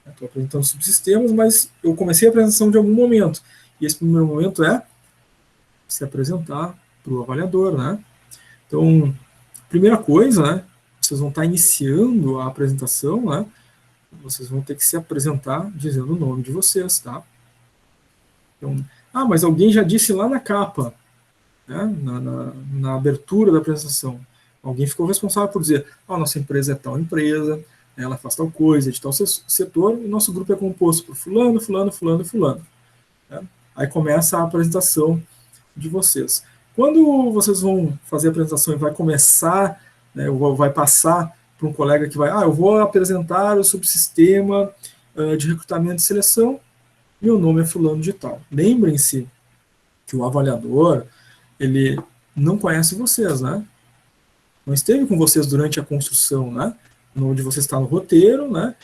Estou apresentando subsistemas, mas eu comecei a apresentação de algum momento. E esse primeiro momento é se apresentar para o avaliador, né? Então, primeira coisa, né, vocês vão estar iniciando a apresentação, né? Vocês vão ter que se apresentar dizendo o nome de vocês, tá? Então, mas alguém já disse lá na capa, né, na abertura da apresentação, alguém ficou responsável por dizer, nossa empresa é tal empresa, ela faz tal coisa, de tal setor, e nosso grupo é composto por fulano, fulano, fulano, fulano. Né? Aí começa a apresentação de vocês. Quando vocês vão fazer a apresentação e vai começar, né, ou vai passar para um colega que vai, eu vou apresentar o subsistema de recrutamento e seleção, meu nome é fulano de tal. Lembrem-se que o avaliador, ele não conhece vocês, né? Não esteve com vocês durante a construção, né? Onde você está no roteiro, né?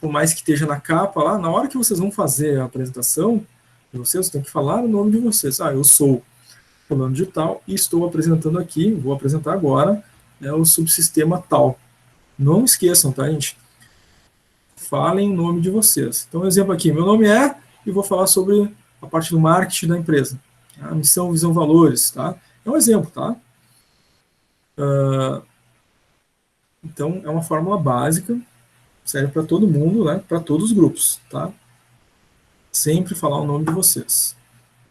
Por mais que esteja na capa lá, na hora que vocês vão fazer a apresentação de vocês, tem que falar o nome de vocês. Eu sou fulano de tal e estou apresentando aqui, vou apresentar agora, né, o subsistema tal. Não esqueçam, tá, gente? Falem o nome de vocês. Então, exemplo aqui, meu nome é, e vou falar sobre a parte do marketing da empresa. A missão, visão, valores, tá? É um exemplo, tá? Então, é uma fórmula básica, serve para todo mundo, né? Para todos os grupos, tá? Sempre falar o nome de vocês.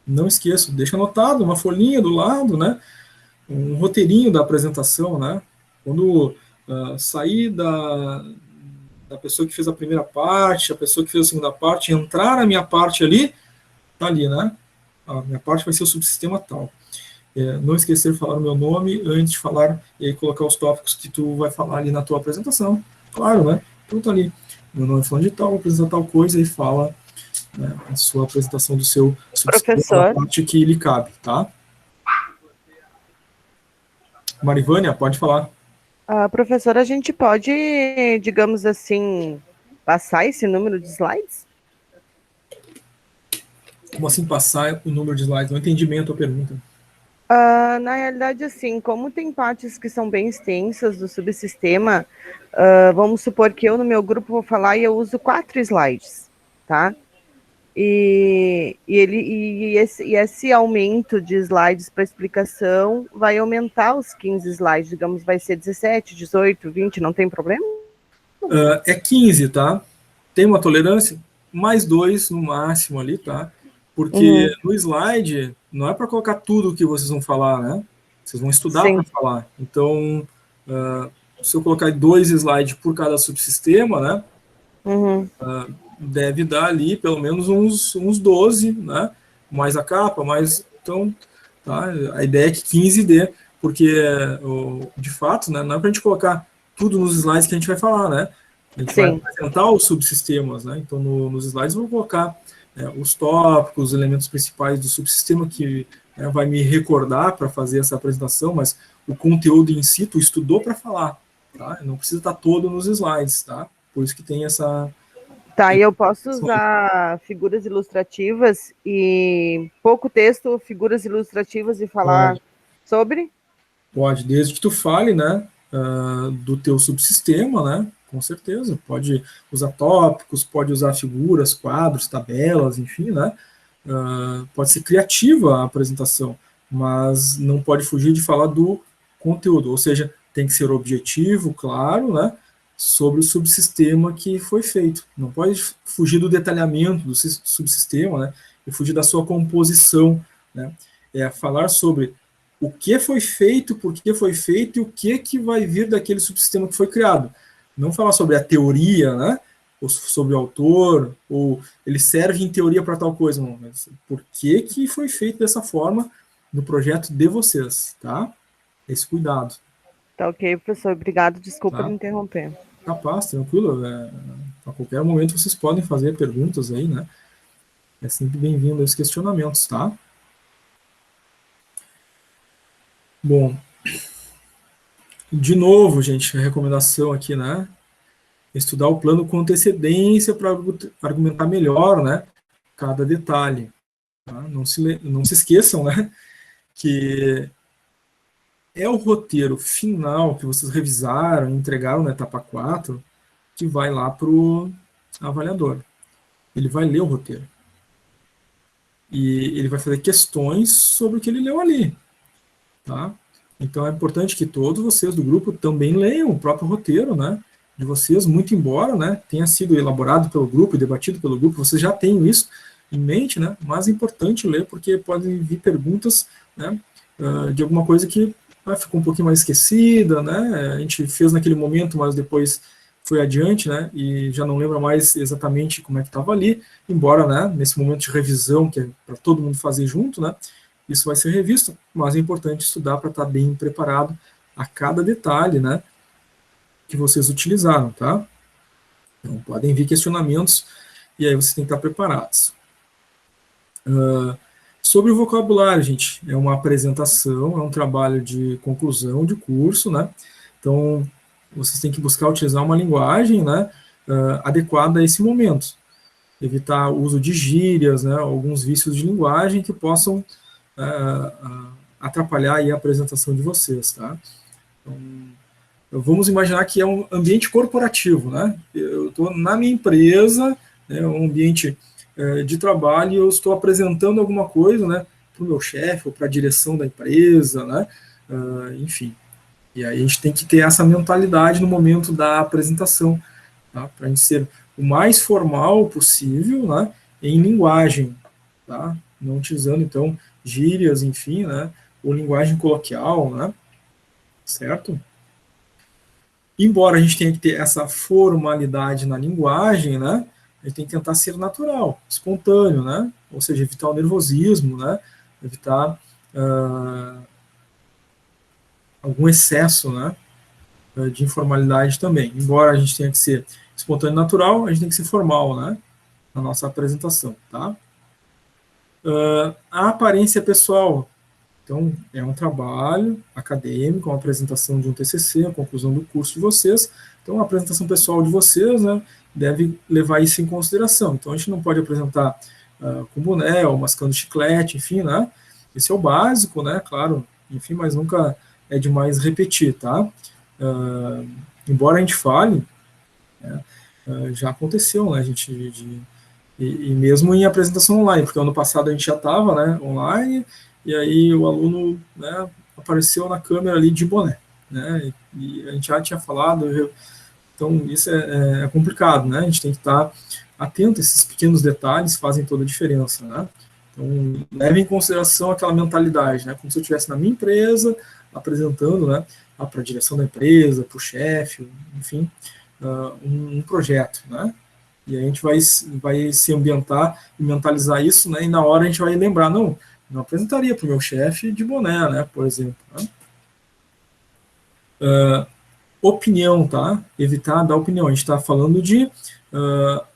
Não esqueçam, deixa anotado, uma folhinha do lado, né? Um roteirinho da apresentação, né? Quando sair da pessoa que fez a primeira parte, a pessoa que fez a segunda parte, entrar na minha parte ali, tá ali, né? A minha parte vai ser o subsistema tal. não esquecer de falar o meu nome antes de falar e aí colocar os tópicos que tu vai falar ali na tua apresentação. Claro, né? Tudo ali. Meu nome é falando de tal, vou apresentar tal coisa e fala, né, a sua apresentação do seu subsídio na Professor. parte que lhe cabe, tá? Marivânia, pode falar. Professor, a gente pode, digamos assim, passar esse número de slides? Como assim passar o número de slides? Não entendi bem a tua pergunta. Na realidade, assim, como tem partes que são bem extensas do subsistema, vamos supor que eu no meu grupo vou falar e eu uso 4 slides, tá? E esse aumento de slides para explicação vai aumentar os 15 slides, digamos, vai ser 17, 18, 20, não tem problema? É 15, tá? Tem uma tolerância? Mais 2 no máximo ali, tá? Porque Uhum, no slide não é para colocar tudo o que vocês vão falar, né? Vocês vão estudar para sim. falar. Então, se eu colocar 2 slides por cada subsistema, né? Uhum. Deve dar ali pelo menos uns 12, né? Mais a capa, mais. Então, tá? A ideia é que 15 dê, porque, de fato, né, não é para a gente colocar tudo nos slides que a gente vai falar, né? A gente vai Sim, apresentar os subsistemas, né? Então, nos slides eu vou colocar os tópicos, os elementos principais do subsistema que, né, vai me recordar para fazer essa apresentação, mas o conteúdo em si, tu estudou para falar, tá? Não precisa estar todo nos slides, tá? Por isso que tem essa. tá, e eu posso usar figuras ilustrativas e pouco texto, figuras ilustrativas e falar Pode, sobre? pode, desde que tu fale, né, do teu subsistema, né, com certeza. Pode usar tópicos, pode usar figuras, quadros, tabelas, enfim, né. Pode ser criativa a apresentação, mas não pode fugir de falar do conteúdo, ou seja, tem que ser objetivo, claro, né, sobre o subsistema que foi feito. Não pode fugir do detalhamento do subsistema, né, e fugir da sua composição, né. É falar sobre o que foi feito, por que foi feito e o que vai vir daquele subsistema que foi criado. Não falar sobre a teoria, né, ou sobre o autor, ou ele serve em teoria para tal coisa, não, mas por que foi feito dessa forma no projeto de vocês, tá? Esse cuidado, Tá ok, professor. Obrigado. Desculpa lhe tá? interromper. Capaz, tranquilo. A qualquer momento vocês podem fazer perguntas aí, né? É sempre bem-vindo esses questionamentos, tá? Bom, de novo, gente, a recomendação aqui, né? Estudar o plano com antecedência para argumentar melhor, né? Cada detalhe. Tá? Não se esqueçam, né? Que é o roteiro final que vocês revisaram, entregaram na etapa 4, que vai lá para o avaliador. Ele vai ler o roteiro. E ele vai fazer questões sobre o que ele leu ali. Tá? Então é importante que todos vocês do grupo também leiam o próprio roteiro, né? De vocês, muito embora, né, tenha sido elaborado pelo grupo e debatido pelo grupo, vocês já têm isso em mente, né? Mas é importante ler porque podem vir perguntas, né, de alguma coisa que ficou um pouquinho mais esquecida, né? A gente fez naquele momento, mas depois foi adiante, né? E já não lembra mais exatamente como é que estava ali, embora, né, nesse momento de revisão que é para todo mundo fazer junto, né? Isso vai ser revisto, mas é importante estudar para estar bem preparado a cada detalhe, né, que vocês utilizaram, tá? Então, podem vir questionamentos e aí vocês têm que estar preparados. Sobre o vocabulário, gente, é uma apresentação, é um trabalho de conclusão de curso, né? Então, vocês têm que buscar utilizar uma linguagem, né, adequada a esse momento. Evitar o uso de gírias, né, alguns vícios de linguagem que possam atrapalhar aí a apresentação de vocês, tá? Então, vamos imaginar que é um ambiente corporativo, né? Eu estou na minha empresa, né, um ambiente de trabalho, e eu estou apresentando alguma coisa, né, para o meu chefe ou para a direção da empresa, né? Enfim. E aí a gente tem que ter essa mentalidade no momento da apresentação, tá? Para a gente ser o mais formal possível, né, em linguagem, tá? Não utilizando, então, gírias, enfim, né, ou linguagem coloquial, né, certo? Embora a gente tenha que ter essa formalidade na linguagem, né, a gente tem que tentar ser natural, espontâneo, né, ou seja, evitar o nervosismo, né, evitar algum excesso, né, de informalidade também. Embora a gente tenha que ser espontâneo e natural, a gente tem que ser formal, né, na nossa apresentação, tá? A aparência pessoal. Então, é um trabalho acadêmico, uma apresentação de um TCC, a conclusão do curso de vocês. Então, a apresentação pessoal de vocês, né, deve levar isso em consideração. Então, a gente não pode apresentar com boné ou mascando chiclete, enfim, né? Esse é o básico, né? Claro, enfim, mas nunca é demais repetir, tá? Embora a gente fale, né, já aconteceu, né? A gente e mesmo em apresentação online, porque ano passado a gente já estava, né, online, e aí o aluno, né, apareceu na câmera ali de boné, né, e a gente já tinha falado, então isso é complicado, né, a gente tem que estar atento, esses pequenos detalhes fazem toda a diferença, né, então leve em consideração aquela mentalidade, né, como se eu estivesse na minha empresa, apresentando, né, para a direção da empresa, para o chefe, enfim, um projeto, né, e a gente vai se ambientar e mentalizar isso, né? E na hora a gente vai lembrar, não apresentaria para o meu chefe de boné, né? Por exemplo. Né? Opinião, tá? Evitar dar opinião. A gente está falando de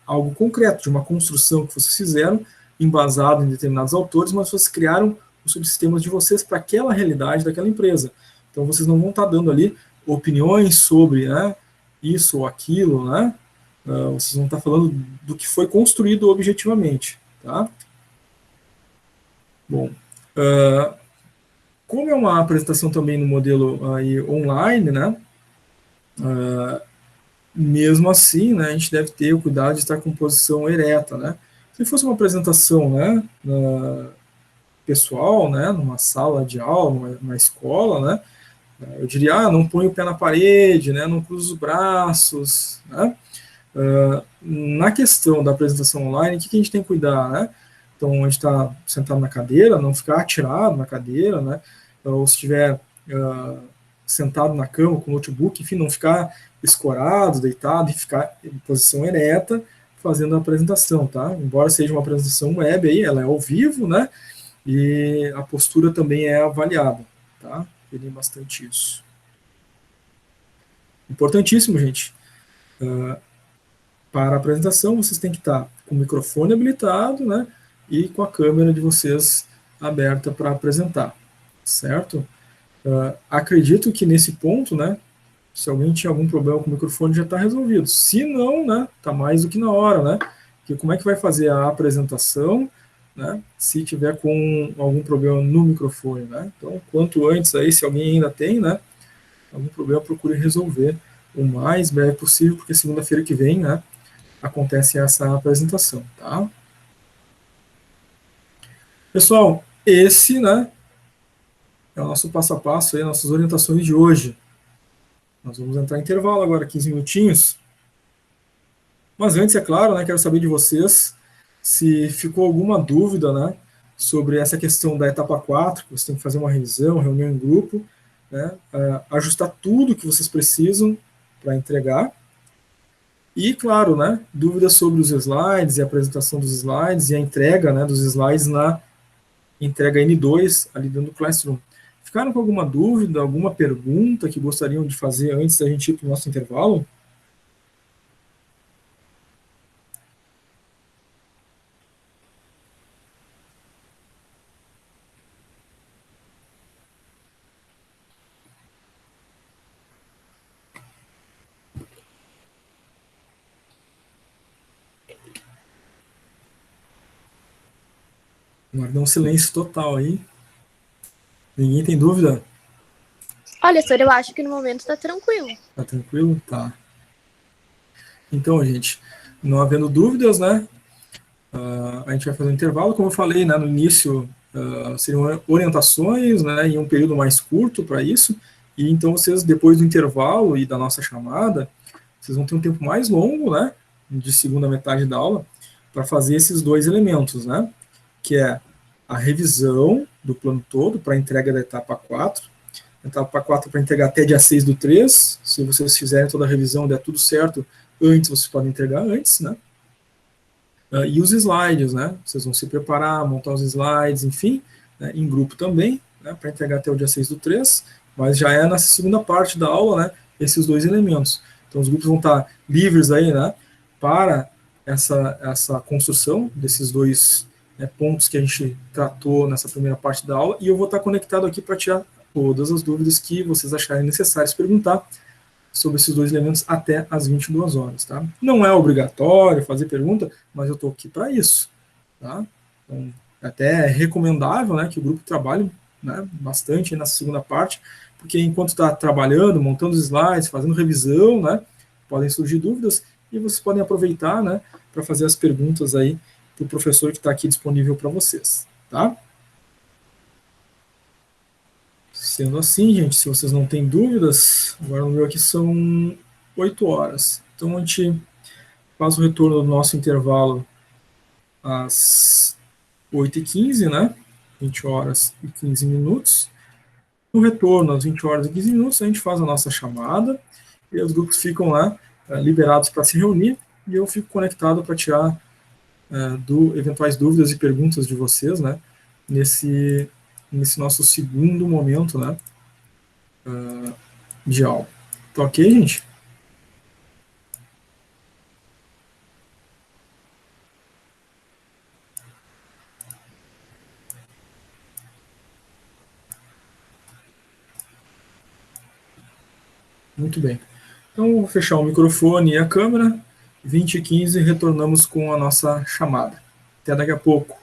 algo concreto, de uma construção que vocês fizeram, embasado em determinados autores, mas vocês criaram os subsistemas de vocês para aquela realidade daquela empresa. Então vocês não vão estar dando ali opiniões sobre, né, isso ou aquilo, né? Vocês vão estar falando do que foi construído objetivamente, tá? Bom, como é uma apresentação também no modelo aí online, né? Mesmo assim, né, a gente deve ter o cuidado de estar com posição ereta, né? Se fosse uma apresentação, né, pessoal, né, numa sala de aula, numa escola, né? Eu diria, não põe o pé na parede, né? Não cruza os braços, né? Na questão da apresentação online, o que a gente tem que cuidar, né? Então, a gente está sentado na cadeira, não ficar atirado na cadeira, né? Ou se estiver sentado na cama com o notebook, enfim, não ficar escorado, deitado e ficar em posição ereta fazendo a apresentação, tá? Embora seja uma apresentação web aí, ela é ao vivo, né? E a postura também é avaliada, tá? Tem bastante isso. Importantíssimo, gente. Para a apresentação, vocês têm que estar com o microfone habilitado, né, e com a câmera de vocês aberta para apresentar, certo? Acredito que nesse ponto, né, se alguém tinha algum problema com o microfone, já está resolvido. Se não, né, está mais do que na hora, né? Porque como é que vai fazer a apresentação, né, se tiver com algum problema no microfone, né? Então, quanto antes aí, se alguém ainda tem, né, algum problema, procure resolver o mais breve possível, porque segunda-feira que vem, né, acontece essa apresentação, tá? Pessoal, esse, né, é o nosso passo a passo aí, nossas orientações de hoje. Nós vamos entrar em intervalo agora, 15 minutinhos. Mas antes, é claro, né, quero saber de vocês se ficou alguma dúvida, né, sobre essa questão da etapa 4, que você tem que fazer uma revisão, reunião em grupo, né, ajustar tudo que vocês precisam para entregar. E, claro, né, dúvidas sobre os slides e a apresentação dos slides e a entrega, né, dos slides na entrega N2, ali dentro do Classroom. Ficaram com alguma dúvida, alguma pergunta que gostariam de fazer antes da gente ir para o nosso intervalo? Guardar um silêncio total aí. Ninguém tem dúvida? Olha, senhor, eu acho que no momento tá tranquilo. Tá tranquilo? Tá. Então, gente, não havendo dúvidas, né, a gente vai fazer um intervalo. Como eu falei, né, no início, seriam orientações, né, em um período mais curto para isso, e então vocês, depois do intervalo e da nossa chamada, vocês vão ter um tempo mais longo, né, de segunda metade da aula, para fazer esses dois elementos, né, que é a revisão do plano todo para a entrega da etapa 4, etapa 4 para entregar até dia 6/3, se vocês fizerem toda a revisão e der tudo certo, antes vocês podem entregar antes, né, e os slides, né, vocês vão se preparar, montar os slides, enfim, né, em grupo também, né, para entregar até o dia 6/3, mas já é na segunda parte da aula, né, esses 2 elementos. Então, os grupos vão estar livres aí, né, para essa construção desses 2 pontos que a gente tratou nessa primeira parte da aula, e eu vou estar conectado aqui para tirar todas as dúvidas que vocês acharem necessárias perguntar sobre esses 2 elementos até as 22 horas, tá? Não é obrigatório fazer pergunta, mas eu estou aqui para isso, tá? Então, até é recomendável, né, que o grupo trabalhe, né, bastante nessa segunda parte, porque enquanto está trabalhando, montando os slides, fazendo revisão, né, podem surgir dúvidas e vocês podem aproveitar, né, para fazer as perguntas aí para o professor que está aqui disponível para vocês, tá? Sendo assim, gente, se vocês não têm dúvidas, agora no meu aqui são 8 horas. Então a gente faz o retorno do nosso intervalo às 8h15, né? 20 horas e 15 minutos. No retorno, às 20 horas e 15 minutos, a gente faz a nossa chamada e os grupos ficam lá liberados para se reunir e eu fico conectado para tirar eventuais dúvidas e perguntas de vocês, né? Nesse nosso segundo momento, né? De aula. Tá ok, gente? Muito bem. Então, vou fechar o microfone e a câmera. 20h15, retornamos com a nossa chamada. Até daqui a pouco.